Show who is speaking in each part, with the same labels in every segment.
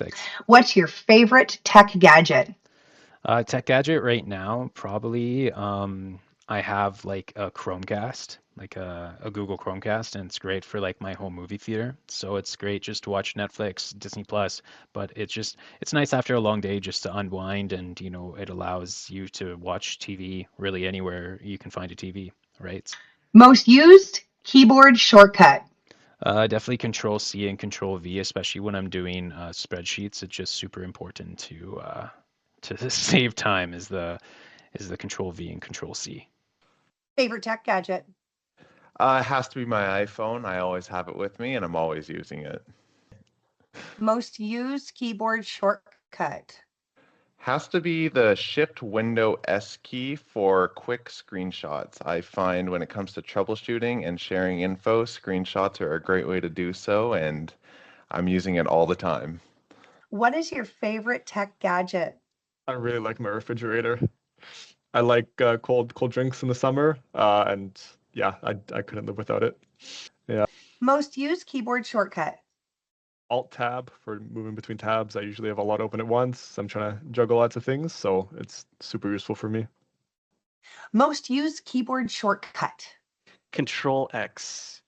Speaker 1: Thanks.
Speaker 2: What's your favorite tech gadget?
Speaker 1: Tech gadget right now, probably I have like a Chromecast, like a Google Chromecast, and it's great for like my home movie theater. So it's great just to watch Netflix, Disney Plus, but it's nice after a long day just to unwind and it allows you to watch TV really anywhere you can find a TV, right?
Speaker 2: Most used keyboard shortcut.
Speaker 1: Definitely Control C and Control V, especially when I'm doing spreadsheets. It's just super important to save time is the Control V and Control C.
Speaker 2: Favorite tech gadget.
Speaker 3: It has to be my iPhone. I always have it with me and I'm always using it.
Speaker 2: Most used keyboard shortcut.
Speaker 3: Has to be the Shift Window S key for quick screenshots. I find when it comes to troubleshooting and sharing info, screenshots are a great way to do so, and I'm using it all the time.
Speaker 2: What is your favorite tech gadget?
Speaker 4: I really like my refrigerator. I like cold drinks in the summer, and yeah, I couldn't live without it. Yeah.
Speaker 2: Most used keyboard shortcut.
Speaker 4: Alt tab for moving between tabs. I usually have a lot open at once. I'm trying to juggle lots of things, so it's super useful for me.
Speaker 2: Most used keyboard shortcut.
Speaker 5: Control X.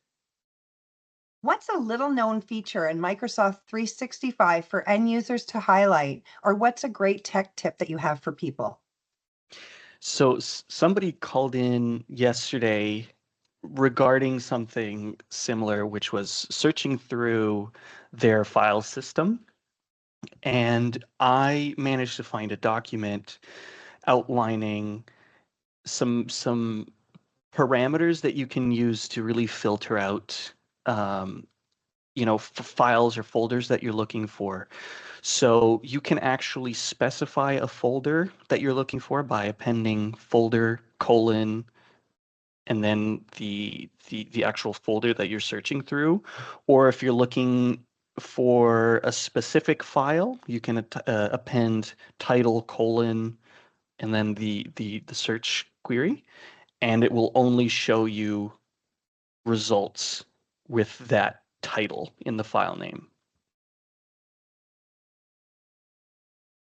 Speaker 2: What's a little known feature in Microsoft 365 for end users to highlight? Or what's a great tech tip that you have for people?
Speaker 5: So somebody called in yesterday regarding something similar, which was searching through their file system. And I managed to find a document outlining some parameters that you can use to really filter out files or folders that you're looking for. So you can actually specify a folder that you're looking for by appending folder : and then the actual folder that you're searching through. Or if you're looking for a specific file, you can append title : and then the search query, and it will only show you results with that title in the file name.